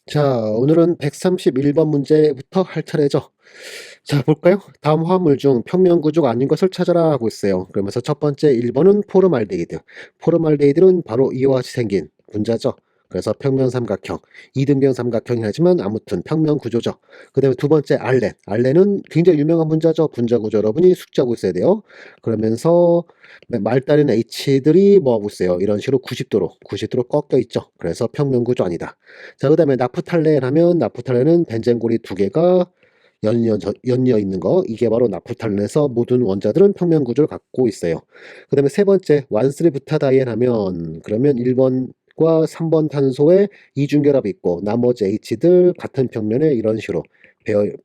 자, 오늘은 131번 문제부터 할 차례죠. 자, 볼까요? 다음 화물 중 평면구조가 아닌 것을 찾아라 하고 있어요. 그러면서 첫 번째 1번은 포름알데히드. 포름알데히드는 바로 이와 같이 생긴 분자죠. 그래서 평면 삼각형, 이등변 삼각형이 하지만 아무튼 평면 구조죠. 그 다음에 두 번째 알렌. 알렌은 굉장히 유명한 분자죠. 분자 구조 여러분이 숙지하고 있어야 돼요. 그러면서 말다른 H들이 뭐 하고 있어요? 이런 식으로 90도로 꺾여 있죠. 그래서 평면 구조 아니다. 자, 그 다음에 나프탈렌 하면 나프탈렌은 벤젠골이 두 개가 연이어 있는 거, 이게 바로 나프탈렌에서 모든 원자들은 평면 구조를 갖고 있어요. 그 다음에 세 번째 완스리 부타다이엔 하면 그러면 1번과 3번 탄소에 이중결합이 있고 나머지 H들 같은 평면에 이런 식으로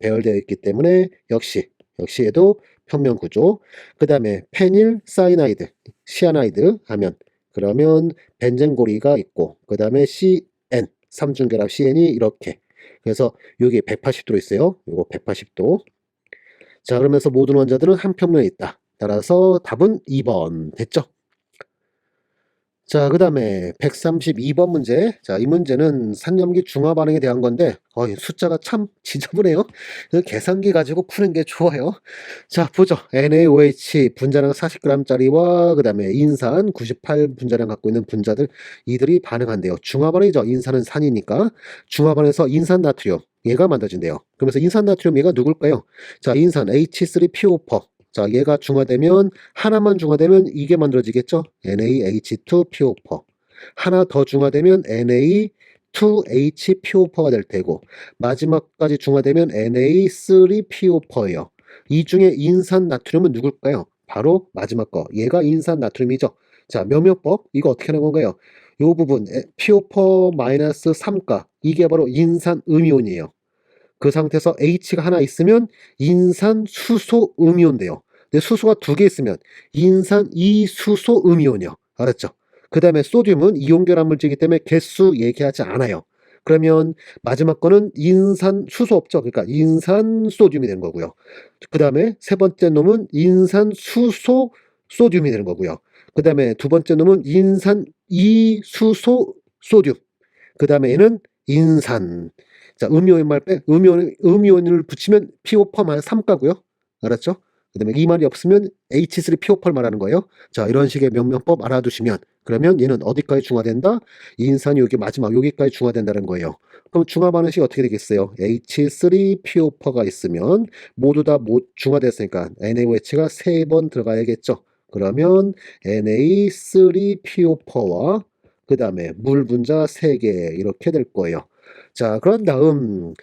배열되어 있기 때문에 역시 얘도 평면 구조. 그 다음에 페닐 사이나이드 시아나이드 하면 그러면 벤젠고리가 있고 그 다음에 CN 삼중결합 CN이 이렇게, 그래서 여기 180도로 있어요. 요거 180도. 자, 그러면서 모든 원자들은 한 평면에 있다. 따라서 답은 2번 됐죠. 자, 그 다음에 132번 문제. 자, 이 문제는 산염기 중화 반응에 대한 건데, 숫자가 참 지저분해요. 그 계산기 가지고 푸는 게 좋아요. 자, 보죠. NaOH 분자량 40g짜리와 그 다음에 인산 98 분자량 갖고 있는 분자들, 이들이 반응한대요. 중화 반응이죠. 인산은 산이니까. 중화 반응에서 인산 나트륨, 얘가 만들어진대요. 그러면서 인산 나트륨 얘가 누굴까요? 자, 인산 H3PO4. 자, 얘가 중화되면, 하나만 중화되면 이게 만들어지겠죠? NaH2PO4. 하나 더 중화되면 Na2HPO4가 될 테고, 마지막까지 중화되면 Na3PO4예요. 이 중에 인산 나트륨은 누굴까요? 바로 마지막 거. 얘가 인산 나트륨이죠. 자, 몇몇법? 이거 어떻게 하는 건가요? 요 부분, PO4-3가, 이게 바로 인산 음이온이에요. 그 상태에서 H가 하나 있으면 인산 수소 음이온 돼요. 근데 수소가 두 개 있으면 인산 이수소 음이온이요. 알았죠? 그 다음에 소듐은 이온 결합 물질이기 때문에 개수 얘기하지 않아요. 그러면 마지막 거는 인산 수소 없죠. 그러니까 인산 소듐이 되는 거고요. 그 다음에 세 번째 놈은 인산 수소 소듐이 되는 거고요. 그 다음에 두 번째 놈은 인산 이수소 소듐. 그 다음에 얘는 인산. 자, 음이온 말 빼, 음이온을 붙이면 PO4만 3가고요. 알았죠? 그 다음에 이 말이 없으면 H3PO4 말하는 거예요. 자, 이런 식의 명명법 알아두시면, 그러면 얘는 어디까지 중화된다? 인산이 여기 마지막 여기까지 중화된다는 거예요. 그럼 중화 반응식이 어떻게 되겠어요? H3PO4가 있으면 모두 다 중화됐으니까 NaOH가 3번 들어가야겠죠. 그러면 Na3PO4와 그 다음에 물 분자 3개 이렇게 될 거예요. 자, 그런 다음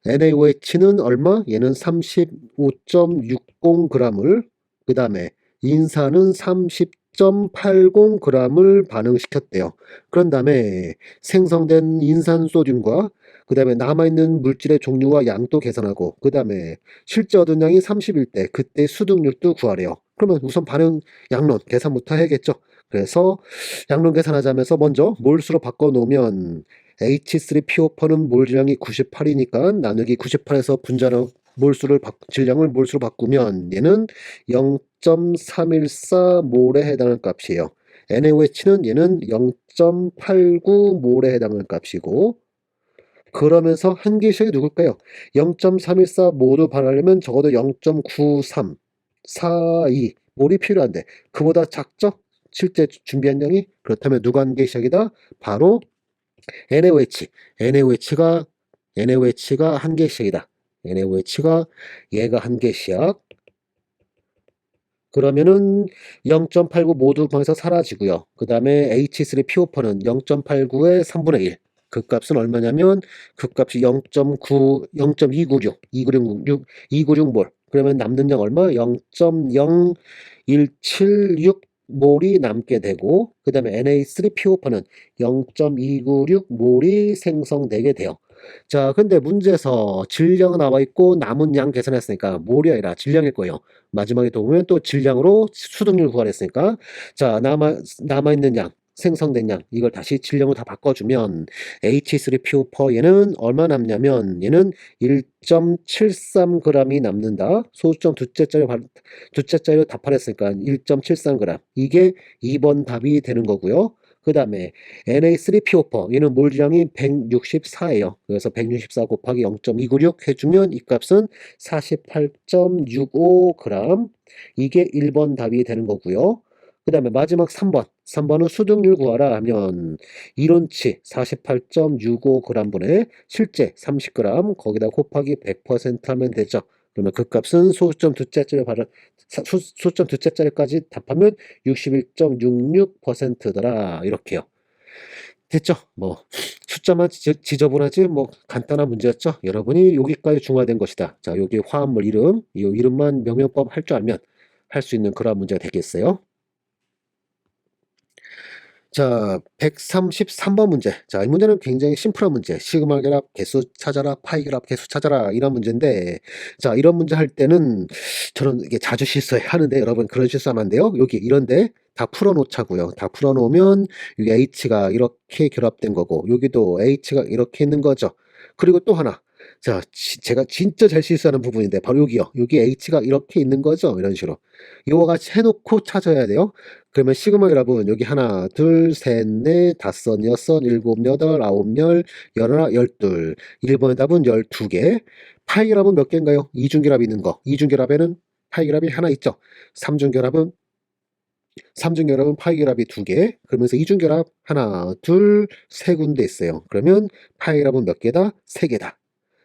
NaOH는 얼마? 얘는 35.60g을, 그 다음에 인산은 30.80g을 반응시켰대요. 그런 다음에 생성된 인산 소듐과 그 다음에 남아있는 물질의 종류와 양도 계산하고 그 다음에 실제 얻은 양이 30일 때 그때 수득률도 구하래요. 그러면 우선 반응 양론 계산부터 해야겠죠. 그래서 양론 계산하자면서 먼저 몰수로 바꿔놓으면 H3PO4는 몰질량이 98이니까 나누기 98에서 분자량 질량을 몰수로 바꾸면 얘는 0.314몰에 해당하는 값이에요. NaOH는 얘는 0.89몰에 해당하는 값이고, 그러면서 한계식이 누굴까요? 0.314 모두 반하려면 적어도 0.9342 몰이 필요한데 그보다 작죠? 실제 준비한 양이. 그렇다면 누가 한계식이다? 바로 NaOH. NaOH가 한계식이다. NaOH가 얘가 한계식. 그러면은 0.89 모두 방에서 사라지고요. 그 다음에 H3PO4는 0.89의 3분의 1. 그 값은 얼마냐면 그 값이 0.9, 0.296, 296몰. 그러면 남는 양 얼마? 0.0176 몰이 남게 되고, 그 다음에 Na3PO4는 0.296 몰이 생성되게 돼요. 자, 근데 문제에서 질량 나와 있고 남은 양 계산했으니까 몰이 아니라 질량일 거예요. 마지막에 또 보면 또 질량으로 수득률 구하랬으니까, 자, 남아있는 양, 생성된 양, 이걸 다시 질량으로 다 바꿔주면 H3PO4 얘는 얼마 남냐면 얘는 1.73g이 남는다. 소수점 둘째 자리로 답하랬으니까 1.73g. 이게 2번 답이 되는 거고요. 그 다음에 Na3PO4 얘는 몰질량이 164예요. 그래서 164 곱하기 0.296 해주면 이 값은 48.65g. 이게 1번 답이 되는 거고요. 그 다음에 마지막 3번. 3번은 수득률 구하라 하면 이론치 48.65g분의 실제 30g 거기다 곱하기 100% 하면 되죠. 그러면 그 값은 소수점 두째 자리까지 답하면 61.66%더라. 이렇게요. 됐죠? 뭐 숫자만 지저분하지 뭐 간단한 문제였죠? 여러분이 여기까지 중화된 것이다. 자, 여기 화합물 이름, 이 이름만 명명법 할 줄 알면 할 수 있는 그런 문제가 되겠어요. 자, 133번 문제. 자, 이 문제는 굉장히 심플한 문제. 시그마 결합 개수 찾아라, 파이 결합 개수 찾아라, 이런 문제인데, 자, 이런 문제 할 때는 저는 이게 자주 실수하는데, 여러분 그런 실수하면 안 돼요. 여기 이런데 다 풀어놓자고요. 다 풀어놓으면 여기 H가 이렇게 결합된 거고, 여기도 H가 이렇게 있는 거죠. 그리고 또 하나. 자, 제가 진짜 잘 실수하는 부분인데, 바로 여기요. 여기 H가 이렇게 있는 거죠. 이런 식으로. 이와 같이 해놓고 찾아야 돼요. 그러면 시그마 결합은 여기 하나, 둘, 셋, 넷, 다섯, 여섯, 일곱, 여덟, 아홉, 열, 열하나, 열둘. 1번의 답은 12개. 파이 결합은 몇 개인가요? 이중 결합 있는 거. 이중 결합에는 파이 결합이 하나 있죠. 삼중 결합은 파이 결합이 2개. 그러면서 이중 결합 하나, 둘, 세 군데 있어요. 그러면 파이 결합은 몇 개다? 3개다.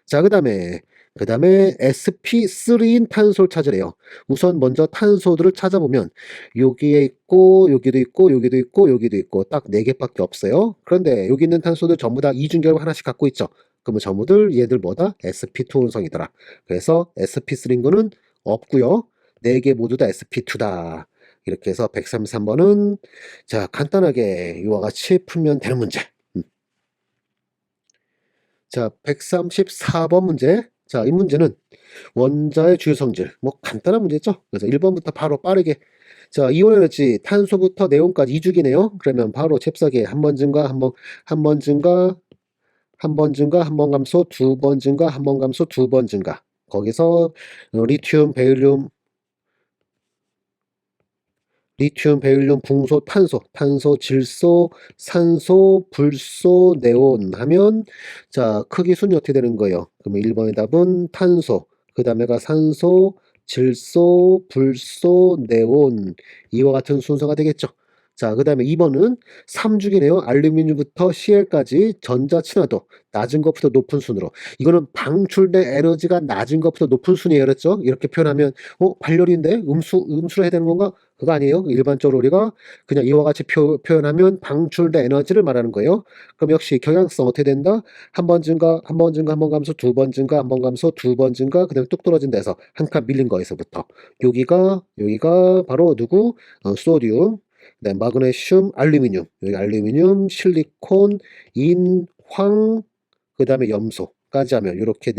자, 그 다음에 sp3인 탄소를 찾으래요. 우선 먼저 탄소들을 찾아보면 여기에 있고 여기도 있고 여기도 있고 여기도 있고 딱 4개밖에 없어요. 그런데 여기 있는 탄소들 전부 다 이중결합 하나씩 갖고 있죠. 그러면 전부들 얘들 뭐다? sp2 운성이더라. 그래서 sp3인 거는 없고요. 4개 모두 다 sp2다. 이렇게 해서 133번은 자, 간단하게 이와 같이 풀면 되는 문제. 자, 134번 문제. 자, 이 문제는 원자의 주요 성질. 뭐 간단한 문제죠. 그래서 1번부터 바로 빠르게. 자, 이온 에너지 탄소부터 네온까지 2주기네요. 그러면 바로 잽싸게 한 번 증가, 한 번 증가, 한 번 증가, 한 번 감소, 2번 증가, 한 번 감소, 2번 증가. 거기서 리튬, 베릴륨, 붕소, 탄소, 질소, 산소, 불소, 네온 하면 자, 크기 순위 어떻게 되는 거예요? 그러면 1번의 답은 탄소, 그 다음에가 산소, 질소, 불소, 네온 이와 같은 순서가 되겠죠. 자, 그 다음에 2번은 3주기네요. 알루미늄부터 Cl까지 전자 친화도 낮은 것부터 높은 순으로. 이거는 방출된 에너지가 낮은 것부터 높은 순이에요. 그랬죠? 이렇게 표현하면 발열인데 음수로 해야 되는 건가? 그거 아니에요. 일반적으로 우리가 그냥 이와 같이 표현하면 방출된 에너지를 말하는 거예요. 그럼 역시 경향성 어떻게 된다? 한 번 증가, 한 번 증가, 한 번 감소, 2번 증가, 한 번 감소, 2번 증가, 그 다음에 뚝 떨어진 데서 한 칸 밀린 거에서부터. 여기가 바로 누구? 소디움, 그다음 마그네슘, 알루미늄, 여기 알루미늄, 실리콘, 인, 황, 그 다음에 염소까지 하면 이렇게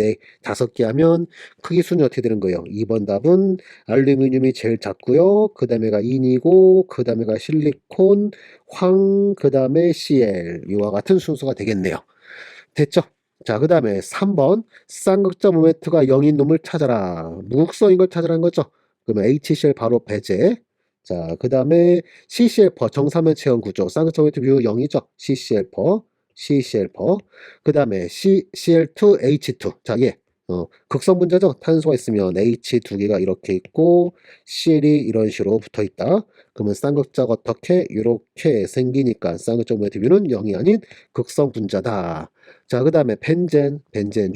5개 하면 크기 순위 어떻게 되는 거예요? 2번 답은 알루미늄이 제일 작고요. 그 다음에가 인이고 그 다음에가 실리콘, 황, 그 다음에 Cl 이와 같은 순서가 되겠네요. 됐죠? 자, 그 다음에 3번 쌍극자 모멘트가 0인 놈을 찾아라. 무극성인 걸 찾아라는 거죠. 그러면 HCl 바로 배제. 자, 그 다음에 CCl% 정사면 체형 구조. 쌍극자 모멘트 뷰 0이죠. CCl%. 그 다음에 CCl2H2. 자, 극성 분자죠. 탄소가 있으면 H 2개가 이렇게 있고 Cl이 이런 식으로 붙어 있다. 그러면 쌍극자가 어떻게 이렇게 생기니까 쌍극자 모멘트 뷰는 0이 아닌 극성 분자다. 자, 그 다음에 벤젠,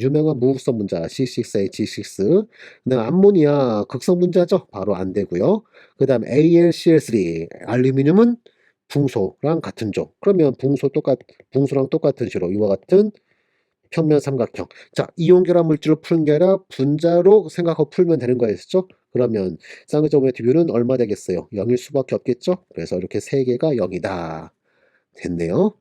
유명한 무극성 분자 C6H6. 그다음 암모니아 극성 분자죠. 바로 안 되고요. 그 다음 AlCl3 알루미늄은 붕소랑 같은 종. 그러면 붕소랑 똑같은 식으로 이와 같은 평면 삼각형. 자, 이온 결합 물질로 푸는 게 아니라 분자로 생각하고 풀면 되는 거였죠. 그러면 쌍극자 모멘트 뷰는 얼마 되겠어요? 0일 수밖에 없겠죠. 그래서 이렇게 3개가 0이다. 됐네요.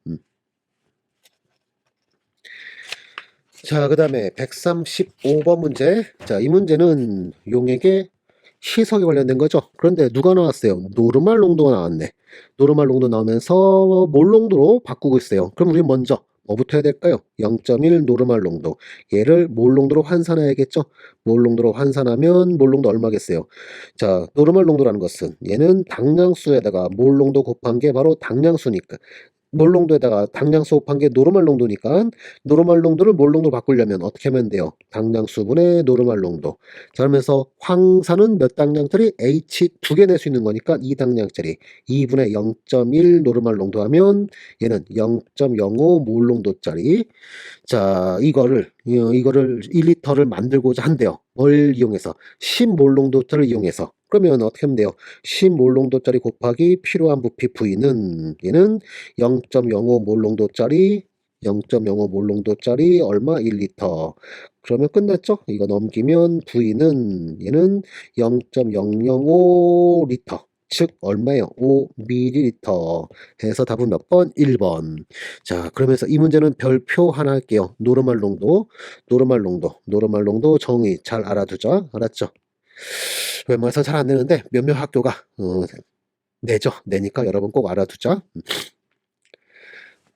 자, 그 다음에 135번 문제. 자, 이 문제는 용액의 희석에 관련된 거죠. 그런데 누가 나왔어요? 노르말 농도가 나왔네. 노르말 농도 나오면서 몰 농도로 바꾸고 있어요. 그럼 우리 먼저 뭐부터 해야 될까요? 0.1 노르말 농도. 얘를 몰 농도로 환산해야겠죠? 몰 농도로 환산하면 몰 농도 얼마겠어요? 자, 노르말 농도라는 것은 얘는 당량수에다가 몰 농도 곱한 게 바로 당량수니까 몰농도에다가 당량 수업한 게 노르말 농도니까 노르말 농도를 몰농도로 바꾸려면 어떻게 하면 돼요? 당량 수분의 노르말 농도. 자, 그러면서 황산은 몇 당량짜리? H 2개 낼 수 있는 거니까 2당량짜리 2분의 0.1 노르말 농도 하면 얘는 0.05 몰 농도짜리. 자, 이거를 1리터를 만들고자 한대요. 뭘 이용해서? 10몰 농도짜리를 이용해서. 그러면 어떻게 하면 돼요? 10몰 농도짜리 곱하기 필요한 부피 V는 얘는 0.05몰 농도짜리 0.05몰 농도짜리 얼마? 1리터. 그러면 끝났죠? 이거 넘기면 V는 얘는 0.005리터. 즉 얼마예요? 5ml 해서 답은 몇 번? 1번. 자, 그러면서 이 문제는 별표 하나 할게요. 노르말 농도, 노르말 농도 정의 잘 알아두자. 알았죠? 웬만해서 잘 안 내는데 몇몇 학교가 내죠. 내니까 여러분 꼭 알아두자.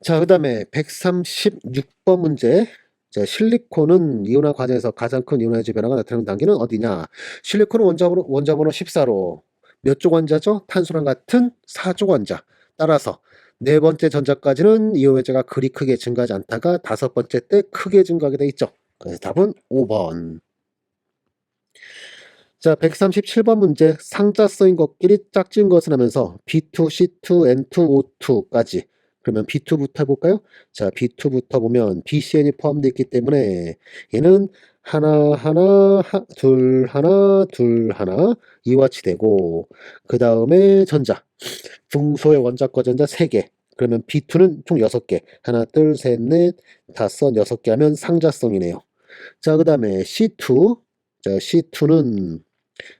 자, 그 다음에 136번 문제. 자, 실리콘은 이온화 과정에서 가장 큰 이온화제 변화가 나타나는 단계는 어디냐? 실리콘은 원자 번호 14로 몇 쪽 원자죠? 탄소랑 같은 4쪽 원자. 따라서 네 번째 전자까지는 이온화제가 그리 크게 증가하지 않다가 다섯 번째 때 크게 증가하게 돼 있죠. 그래서 답은 5번. 자, 137번 문제. 상자 쓰인 것끼리 짝지은 것을 하면서 B2, C2, N2, O2까지. 그러면 B2부터 해볼까요? 자, B2부터 보면 BCN이 포함되어 있기 때문에 얘는 하나, 하나, 둘, 하나, 둘, 하나, 이와치 되고, 그 다음에 전자. 중소의 원자과 전자 3개. 그러면 B2는 총 6개. 하나, 둘, 셋, 넷, 다섯, 6개 하면 상자성이네요. 자, 그 다음에 C2. 자,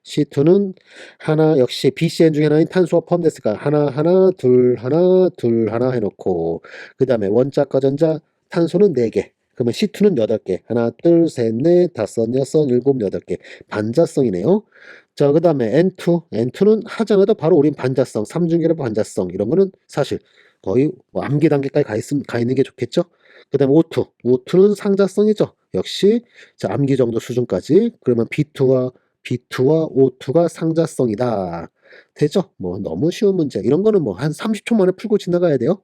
C2는 하나 역시 BCN 중에 하나인 탄소가 포함됐으니까 하나 둘 하나 해놓고 그 다음에 원자과 전자 탄소는 4개 그러면 C2는 8개 하나 둘셋넷 다섯 여섯 일곱 8개 반자성이네요. 자, 그 다음에 N2는 하자마자 바로 우린 반자성 3중계로 반자성 이런 거는 사실 거의 뭐 암기 단계까지 가 있는 게 좋겠죠. 그 다음에 O2는 상자성이죠. 역시 자, 암기 정도 수준까지 그러면 B2와 O2가 상자성이다. 되죠? 뭐 너무 쉬운 문제. 이런 거는 뭐 한 30초 만에 풀고 지나가야 돼요.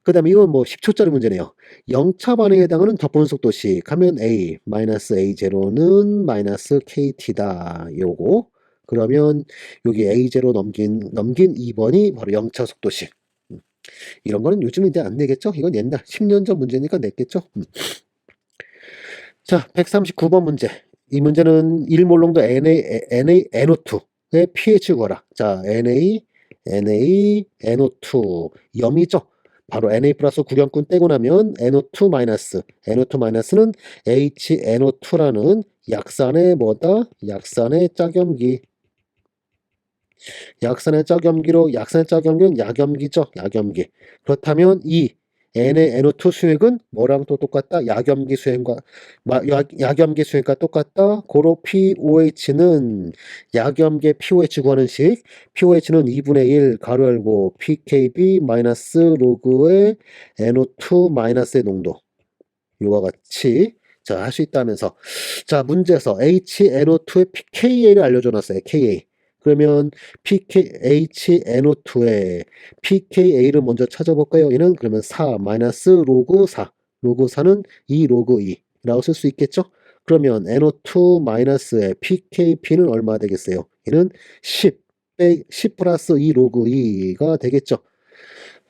그 다음에 이건 뭐 10초짜리 문제네요. 0차 반응에 해당하는 덧보는 속도식 하면 A, A0는 KT다. 요거. 그러면 여기 A0 넘긴 2번이 바로 0차 속도식. 이런 거는 요즘은 이제 안 내겠죠? 이건 옛날 10년 전 문제니까 냈겠죠? 자, 139번 문제. 이 문제는 1몰롱도 NaNO2의 pH 구하라. 자, NaNO2 염이죠. 바로 Na 플러스 구경꾼 떼고 나면 NO2 마이너스. NO2 마이너스는 HNO2라는 약산의 뭐다? 약산의 짝염기. 약산의 짝염기는 약염기죠. 약염기. 그렇다면 이 N의 NO2 수액은 뭐랑 또 똑같다? 약염기 수액과 똑같다. 고로 POH는 약염기의 pOH 구하는 식. pOH는 2분의 1 가로 열고 pKb 마이너스 로그의 NO2 마이너스의 농도. 이와 같이 자, 할 수 있다면서. 자, 문제에서 HNO2의 pKa를 알려줘 놨어요. Ka. 그러면 HNO2의 pKa를 먼저 찾아볼까요? 얘는 그러면 4 마이너스 로그 4. 로그 4는 2 로그 2라고 쓸 수 있겠죠? 그러면 NO2 마이너스의 pKb는 얼마 되겠어요? 얘는 10 플러스 2 로그 2가 되겠죠?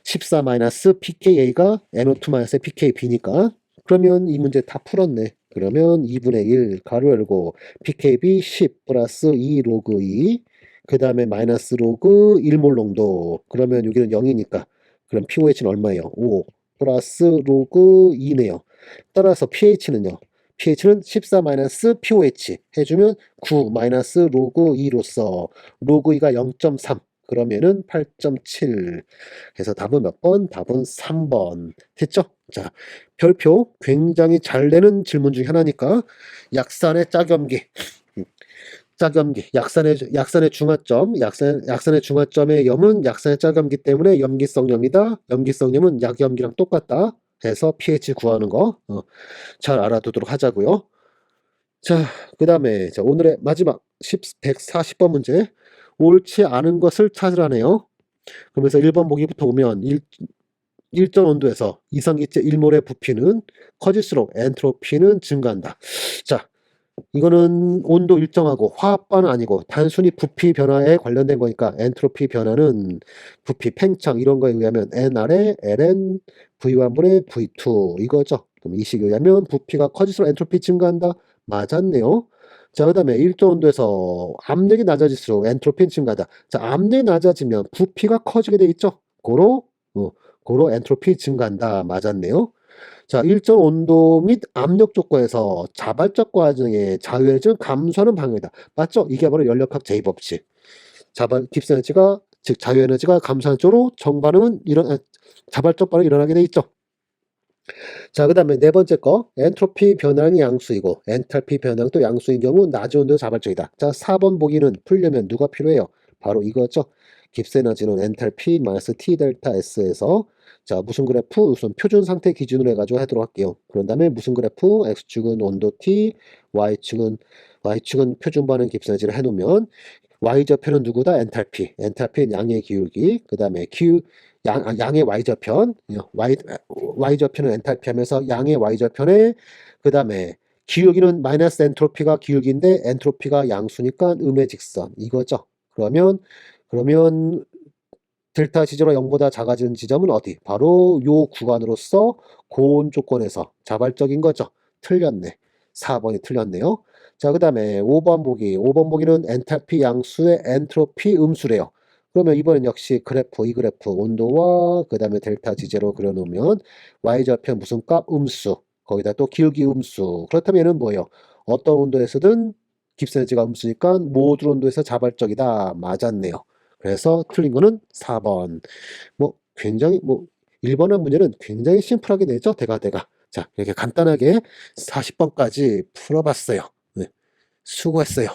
14 마이너스 pKa가 NO2 마이너스 pKb니까 그러면 이 문제 다 풀었네. 그러면 2분의 1 가로 열고 pKb 10 플러스 2 로그 2 그 다음에 마이너스 로그 1몰 농도 그러면 여기는 0이니까 그럼 pOH는 얼마예요? 5 플러스 로그 2네요. 따라서 pH는요. pH는 14 마이너스 pOH 해주면 9 마이너스 로그 2로서 로그 2가 0.3 그러면은 8.7 해서 답은 몇 번? 답은 3번 됐죠? 자, 별표 굉장히 잘 내는 질문 중에 하나니까 약산의 짝염기 약산의 중화점의 염은 약산의 짝염기 때문에 염기성 염이다. 염기성 염은 약염기랑 똑같다. 해서 pH 구하는 거 잘 알아두도록 하자고요. 자, 그 다음에 오늘의 마지막 140번 문제 옳지 않은 것을 찾으라네요. 그러면서 1번 보기부터 보면 일정 온도에서 이성기체 1몰의 부피는 커질수록 엔트로피는 증가한다. 자, 이거는 온도 일정하고 화합반은 아니고 단순히 부피 변화에 관련된 거니까 엔트로피 변화는 부피 팽창 이런 거에 의하면 NR에 ln V1분의 V2 이거죠. 그럼 이 식에 의하면 부피가 커질수록 엔트로피 증가한다. 맞았네요. 자, 그 다음에 일정 온도에서 압력이 낮아질수록 엔트로피는 증가한다. 자, 압력이 낮아지면 부피가 커지게 돼 있죠. 고로 엔트로피 증가한다. 맞았네요. 자, 일정 온도 및 압력 조건에서 자발적 과정의 자유에너지는 감소하는 방향이다. 맞죠? 이게 바로 연력학 제2법칙. 깁스 에너지가, 즉 자유에너지가 감소하는 쪽으로 정반응은 자발적 반응이 일어나게 돼 있죠. 자, 그 다음에 네 번째 거, 엔트로피 변화량이 양수이고 엔탈피 변화량도 양수인 경우 낮은 온도 자발적이다. 자, 4번 보기는 풀려면 누가 필요해요? 바로 이거죠. 깁스 에너지는 엔탈피 마이너스 T 델타 S에서 자, 무슨 그래프? 우선 표준 상태 기준으로 해가지고 하도록 할게요. 그런 다음에 무슨 그래프? X축은 온도 T, Y축은 표준 반응 깁스 에너지를 해놓으면 Y좌표는 누구다? 엔탈피는 양의 기울기. 그 다음에 양의 Y좌편. Y좌편은 엔탈피 하면서 양의 Y좌편에 그 다음에 기울기는 마이너스 엔트로피가 기울기인데 엔트로피가 양수니까 음의 직선. 이거죠. 그러면 델타 지점으로 0보다 작아지는 지점은 어디? 바로 요 구간으로서 고온 조건에서 자발적인 거죠. 틀렸네. 4번이 틀렸네요. 자, 그 다음에 5번 보기. 5번 보기는 엔탈피 양수의 엔트로피 음수래요. 그러면 이번엔 역시 이 그래프 온도와 그 다음에 델타 지제로 그려놓으면 y좌표 무슨 값? 음수. 거기다 또 기울기 음수. 그렇다면 얘는 뭐예요? 어떤 온도에서든 깁스에너지가 음수니까 모든 온도에서 자발적이다. 맞았네요. 그래서 틀린 거는 4번. 굉장히 1번의 문제는 굉장히 심플하게 내죠. 대가. 자, 이렇게 간단하게 40번까지 풀어봤어요. 네, 수고했어요.